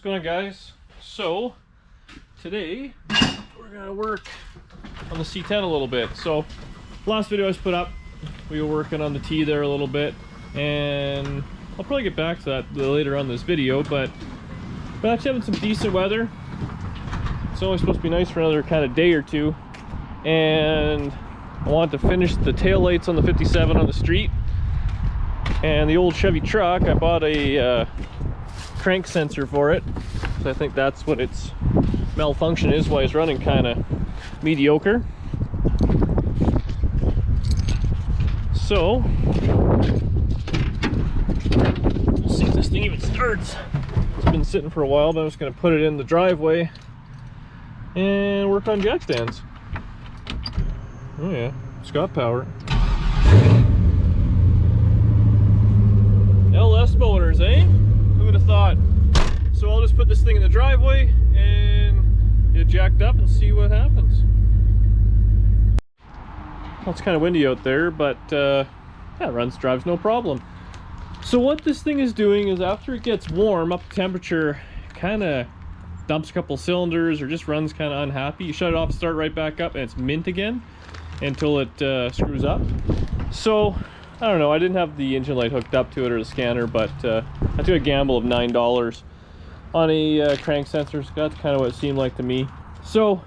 going on, guys? So today we're gonna work on the C10 a little bit. So last video I was put up, we were working on the T there a little bit, and I'll probably get back to that later on in this video, but we're actually having some decent weather. It's only supposed to be nice for another kind of day or two, and I wanted to finish the taillights on the 57 on the street. And the old Chevy truck, I bought a crank sensor for it, so I think that's what its malfunction is, why it's running kind of mediocre. So we'll see if this thing even starts. It's been sitting for a while, but I'm just going to put it in the driveway and work on jack stands. Oh yeah, it's got power. LS motors, eh? Who would have thought? So I'll just put this thing in the driveway and get it jacked up and see what happens. Well, it's kind of windy out there, but yeah, it drives no problem. So what this thing is doing is, after it gets warm up to temperature, it kind of dumps a couple cylinders or just runs kind of unhappy. You shut it off, start right back up, and it's mint again until it screws up. So I don't know, I didn't have the engine light hooked up to it or the scanner, but I took a gamble of $9 on a crank sensor, so that's kind of what it seemed like to me. So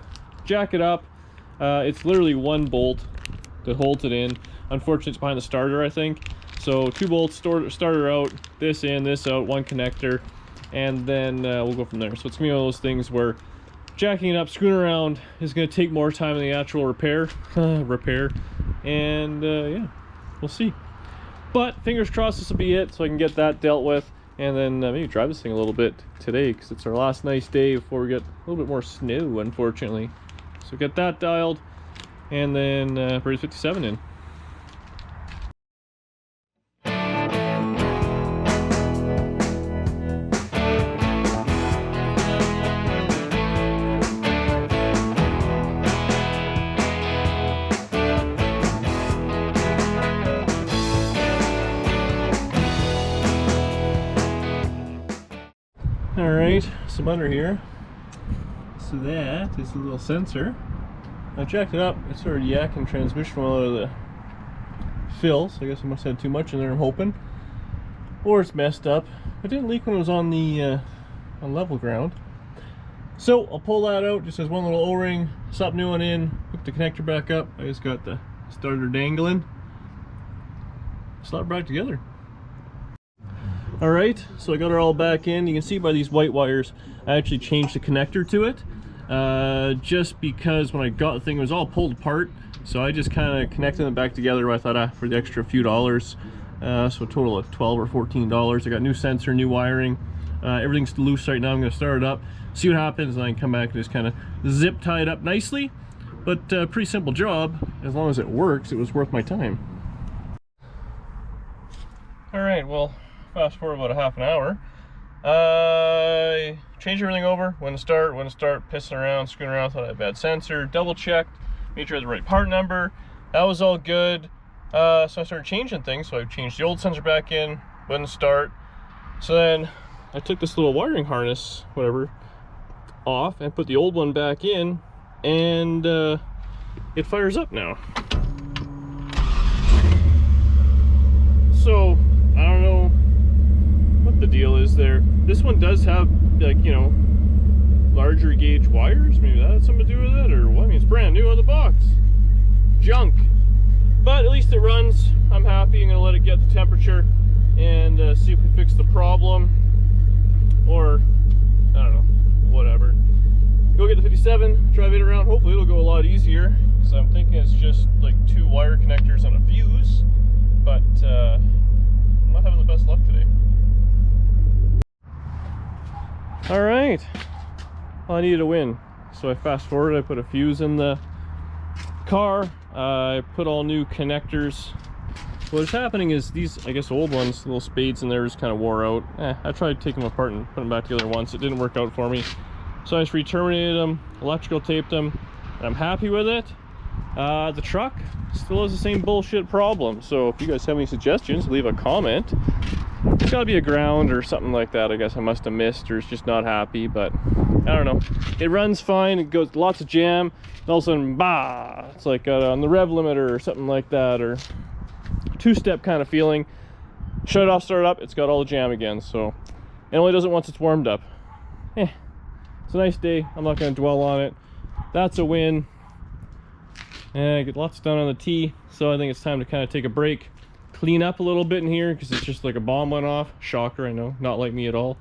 jack it up. It's literally one bolt that holds it in. Unfortunately, it's behind the starter, I think. So 2 bolts, starter out, this in, this out, 1 connector, and then we'll go from there. So it's gonna be one of those things where jacking it up, screwing around is gonna take more time than the actual repair, and yeah, we'll see. But fingers crossed this will be it, so I can get that dealt with, and then maybe drive this thing a little bit today, because it's our last nice day before we get a little bit more snow, unfortunately. So get that dialed, and then bring the 57 in. Alright, some under here. So that is a little sensor. I jacked it up, it started yakking transmission oil out of the fill, so I guess I must have had too much in there, I'm hoping. Or it's messed up. It didn't leak when it was on the on level ground. So I'll pull that out, just as one little O-ring, slap new one in, hook the connector back up. I just got the starter dangling. Slap back together. Alright, so I got her all back in. You can see by these white wires, I actually changed the connector to it. Just because when I got the thing, it was all pulled apart. So I just kind of connected them back together. I thought for the extra few dollars. So a total of $12 or $14. I got new sensor, new wiring. Everything's loose right now. I'm going to start it up, see what happens, and I can come back and just kind of zip tie it up nicely. But pretty simple job. As long as it works, it was worth my time. Alright, well, fast forward about a half an hour. I changed everything over. When to start, pissing around, screwing around, thought I had a bad sensor, double checked, made sure I had the right part number. That was all good. So I started changing things. So I changed the old sensor back in, wouldn't start. So then I took this little wiring harness, whatever, off and put the old one back in, and it fires up now. So I don't know what the deal is there. This one does have, like, you know, larger gauge wires. Maybe that has something to do with it, or what? I mean, it's brand new on the box. Junk. But at least it runs. I'm happy. I'm gonna let it get the temperature and see if we fix the problem, or I don't know, whatever. Go get the 57, drive it around. Hopefully it'll go a lot easier, because I'm thinking it's just like 2 wire connectors on a fuse, but I'm not having the best luck today. All right, well, I needed a win, so I fast forward. I put a fuse in the car. I put all new connectors. What's happening is these, I guess, old ones, little spades in there, just kind of wore out. I tried taking them apart and putting them back together once. It didn't work out for me, so I just re-terminated them, electrical taped them, and I'm happy with it. The truck still has the same bullshit problem. So if you guys have any suggestions, leave a comment. It's got to be a ground or something like that. I guess I must have missed, or it's just not happy, but I don't know. It runs fine, it goes lots of jam, and all of a sudden, bah! It's like on the rev limiter or something like that, or two-step kind of feeling. Shut it off, start it up, it's got all the jam again. So it only does it once it's warmed up. It's a nice day. I'm not going to dwell on it. That's a win. And I get lots done on the T, so I think it's time to kind of take a break, clean up a little bit in here, because it's just like a bomb went off. Shocker, I know, not like me at all.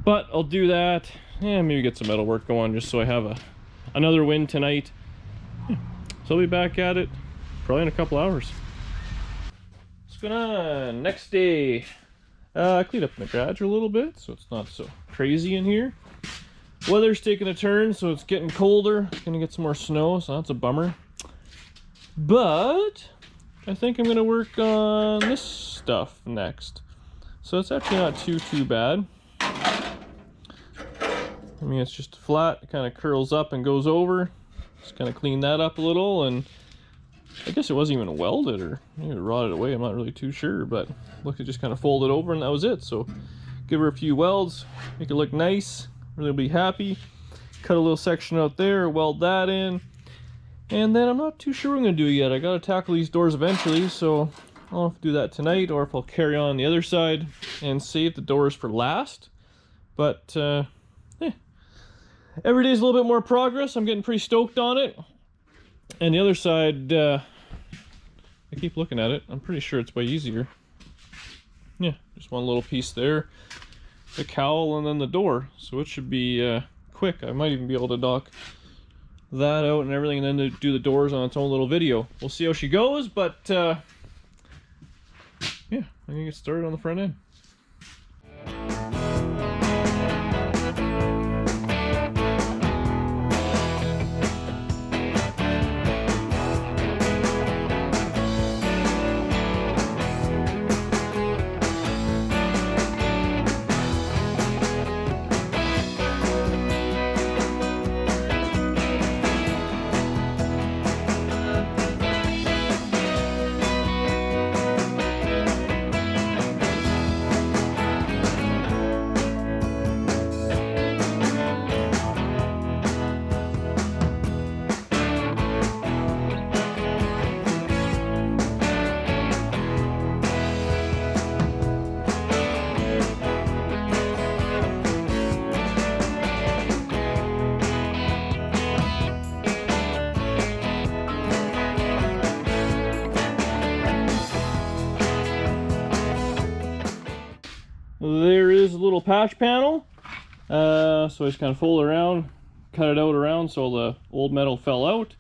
But I'll do that, and maybe get some metal work going, just so I have another win tonight. So I'll be back at it probably in a couple hours. What's going on? Next day. I cleaned up my garage a little bit, so it's not so crazy in here. Weather's taking a turn, so it's getting colder. It's gonna get some more snow, so that's a bummer. But I think I'm gonna work on this stuff next. So it's actually not too bad. I mean, it's just flat, it kind of curls up and goes over. Just kind of clean that up a little, and I guess it wasn't even welded, or maybe it rotted away, I'm not really too sure, but look, it just kind of folded over and that was it. So give her a few welds, make it look nice, really be happy. Cut a little section out there, weld that in, and then I'm not too sure what I'm gonna do yet. I gotta tackle these doors eventually, so I don't know if I'll do that tonight or if I'll carry on the other side and save the doors for last. But every day's a little bit more progress. I'm getting pretty stoked on it. And the other side, I keep looking at it, I'm pretty sure it's way easier. Yeah, just one little piece there, the cowl, and then the door, so it should be quick. I might even be able to knock that out and everything, and then do the doors on its own little video. We'll see how she goes, but yeah, I'm gonna get started on the front end. There is a little patch panel, so I just kind of fold it around, cut it out around so the old metal fell out.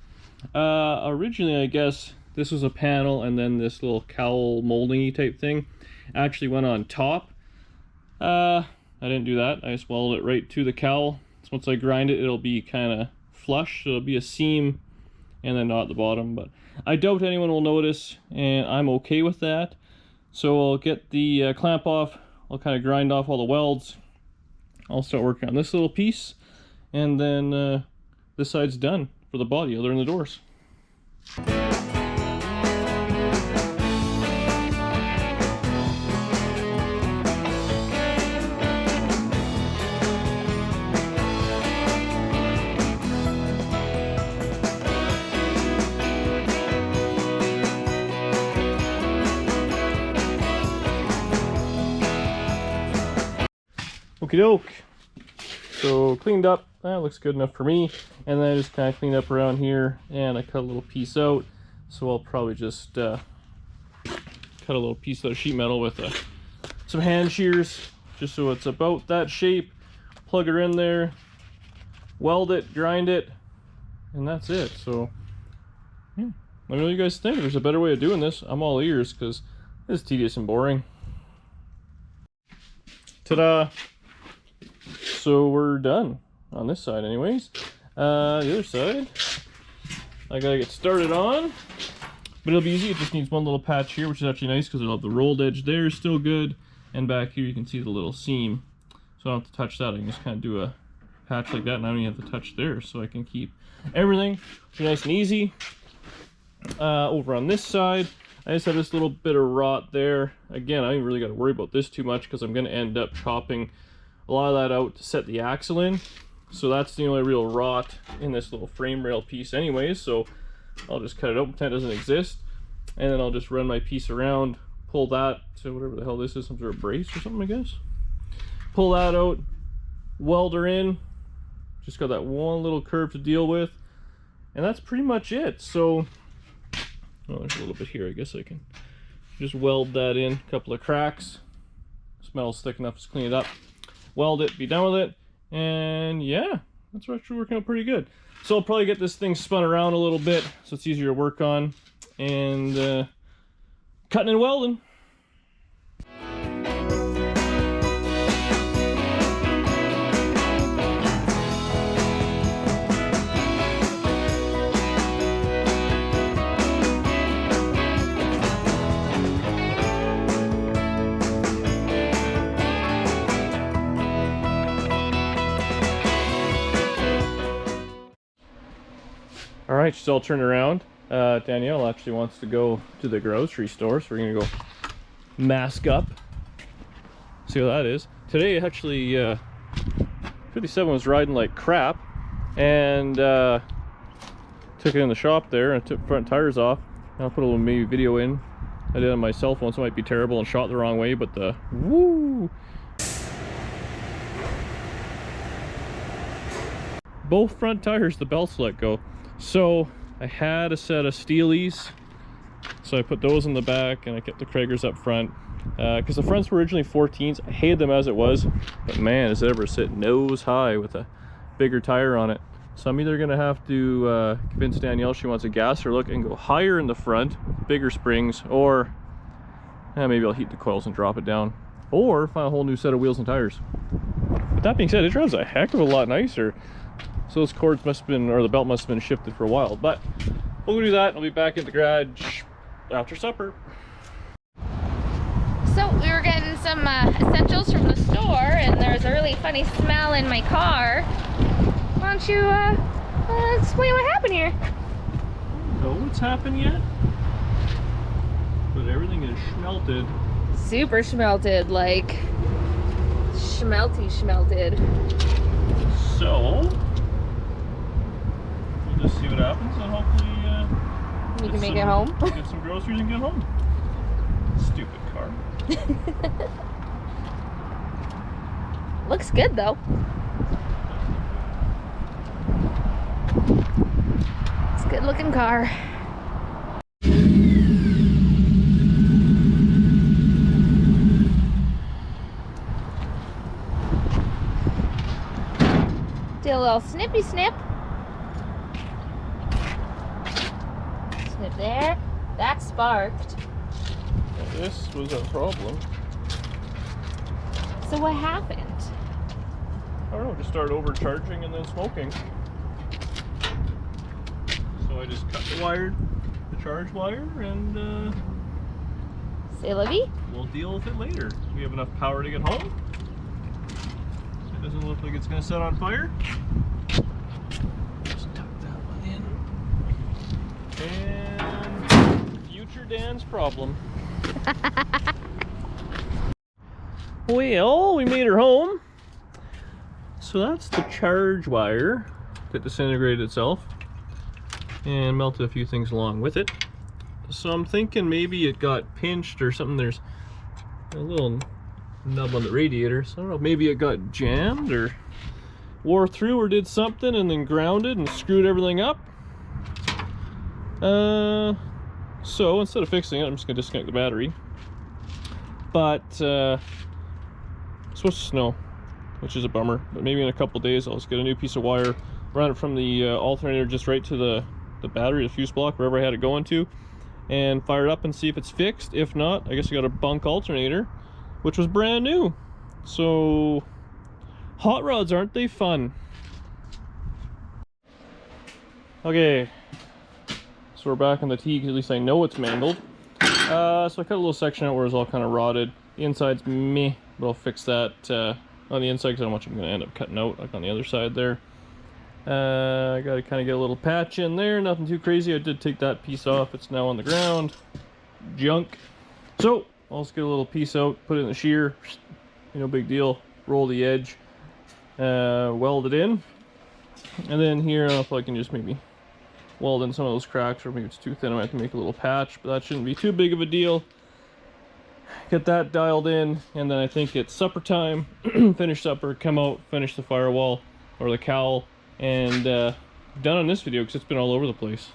Originally, I guess this was a panel, and then this little cowl molding-y type thing actually went on top. I didn't do that. I just welded it right to the cowl. So once I grind it, it'll be kind of flush, so it'll be a seam and then not at the bottom, but I doubt anyone will notice, and I'm okay with that. So I'll get the clamp off, I'll kind of grind off all the welds, I'll start working on this little piece, and then this side's done for the body other than the doors. Okie doke. So cleaned up, that looks good enough for me. And then I just kind of cleaned up around here, and I cut a little piece out. So I'll probably just cut a little piece of sheet metal with some hand shears, just so it's about that shape. Plug her in there, weld it, grind it, and that's it. So yeah, let me know what you guys think. If there's a better way of doing this, I'm all ears, because this is tedious and boring. Ta-da! So we're done on this side anyways. The other side I gotta get started on, but it'll be easy. It just needs one little patch here, which is actually nice because it'll have the rolled edge there, still good, and back here you can see the little seam, so I don't have to touch that. I can just kind of do a patch like that, and I don't even have to touch there, so I can keep everything nice and easy. Over on this side, I just have this little bit of rot there. Again, I ain't really got to worry about this too much because I'm going to end up chopping a lot of that out to set the axle in. So that's the only real rot in this little frame rail piece anyways. So I'll just cut it out, pretend it doesn't exist. And then I'll just run my piece around, pull that to whatever the hell this is, some sort of brace or something, I guess. Pull that out, weld her in. Just got that one little curve to deal with. And that's pretty much it. So, oh, there's a little bit here. I guess I can just weld that in. A couple of cracks. This metal's thick enough to clean it up. Weld it, be done with it. And yeah, that's actually working out pretty good. So I'll probably get this thing spun around a little bit so it's easier to work on. And cutting and welding. All right, she's all turned around. Danielle actually wants to go to the grocery store, so we're gonna go mask up. See what that is. Today, actually, 57 was riding like crap, and took it in the shop there and took front tires off. I'll put a little maybe video in. I did it on my cell phone, so it might be terrible and shot the wrong way, but the woo! Both front tires, the belts let go. So I had a set of Steelies, so I put those in the back and I kept the Kragers up front because the fronts were originally 14s. I hated them as it was, but man, is it ever sit nose high with a bigger tire on it. So I'm either gonna have to convince Danielle she wants a gasser look and go higher in the front, bigger springs, or maybe I'll heat the coils and drop it down, or find a whole new set of wheels and tires. But that being said, it drives a heck of a lot nicer. So those cords must have been, or the belt must have been shifted for a while, but we'll do that. I'll be back in the garage after supper. So we were getting some essentials from the store, and there's a really funny smell in my car. Why don't you explain what happened here? I don't know what's happened yet, but everything is schmelted. Super schmelted, like schmelted. So we'll just see what happens, and hopefully you can make it home. Get some groceries and get home. Stupid car. Looks good though. It's a good looking car. Do a little snippy snip. Snip there. That sparked. Well, this was a problem. So what happened? I don't know, just started overcharging and then smoking. So I just cut the charge wire, and Say Libby? we'll deal with it later. We have enough power to get home. It doesn't look like it's going to set on fire. Just tuck that one in. And future Dan's problem. Well, we made her home. So that's the charge wire that disintegrated itself and melted a few things along with it. So I'm thinking maybe it got pinched or something. There's a little nub on the radiator, so I don't know, maybe it got jammed or wore through or did something and then grounded and screwed everything up. So instead of fixing it, I'm just gonna disconnect the battery. But it's supposed to snow, which is a bummer, but maybe in a couple days I'll just get a new piece of wire, run it from the alternator just right to the battery, the fuse block, wherever I had it going to, and fire it up and see if it's fixed. If not, I guess I got a bunk alternator, which was brand new. So hot rods, aren't they fun? Okay, so we're back on the T, at least I know it's mangled. So I cut a little section out where it's all kind of rotted. The inside's meh, but I'll fix that on the inside because I don't know how much I'm going to end up cutting out, like on the other side there. I gotta kind of get a little patch in there, nothing too crazy. I did take that piece off, it's now on the ground. Junk. So, I'll just get a little piece out, put it in the shear, no big deal. Roll the edge, weld it in. And then here, I don't know if I can just maybe weld in some of those cracks, or maybe it's too thin, I might have to make a little patch, but that shouldn't be too big of a deal. Get that dialed in, and then I think it's supper time. Finish supper, come out, finish the firewall, or the cowl, and done on this video because it's been all over the place.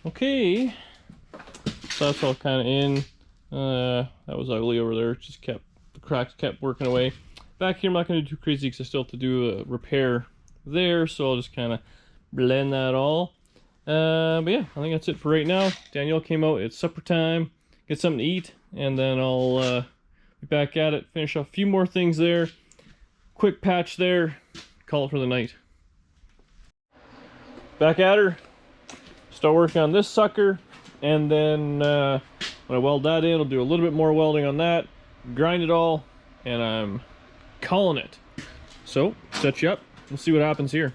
Okay, so that's all kind of in. That was ugly over there. Just kept, the cracks kept working away. Back here, I'm not going to do too crazy because I still have to do a repair there, so I'll just kind of blend that all. But yeah, I think that's it for right now. Danielle came out. It's supper time. Get something to eat, and then I'll be back at it. Finish off a few more things there. Quick patch there. Call it for the night. Back at her. Start working on this sucker, and then when I weld that in, I'll do a little bit more welding on that, grind it all, and I'm calling it. So, set you up, we'll see what happens here.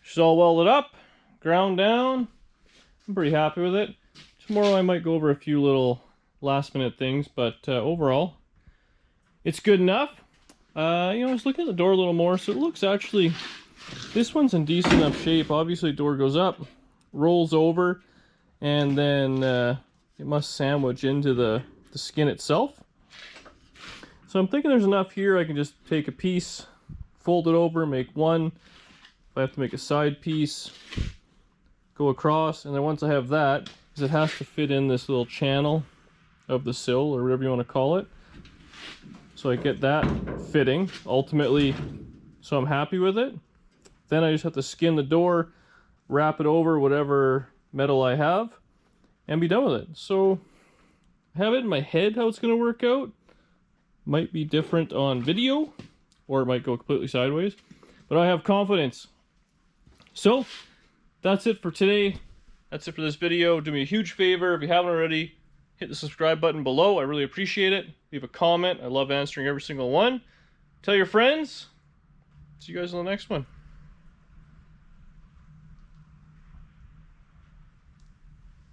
She's all welded up, ground down. I'm pretty happy with it. Tomorrow I might go over a few little last minute things, but overall, it's good enough. You know, I was looking at the door a little more, so it looks actually, this one's in decent enough shape. Obviously, door goes up, rolls over, and then it must sandwich into the skin itself. So I'm thinking there's enough here. I can just take a piece, fold it over, make one. If I have to make a side piece, go across, and then once I have that, because it has to fit in this little channel of the sill, or whatever you want to call it. So I get that fitting, ultimately, so I'm happy with it. Then I just have to skin the door, wrap it over whatever metal I have, and be done with it. So I have it in my head how it's going to work out. Might be different on video, or it might go completely sideways, but I have confidence. So that's it for today. That's it for this video. Do me a huge favor, if you haven't already, Hit the subscribe button below. I really appreciate it. Leave a comment. I love answering every single one. Tell your friends. See you guys in the next one.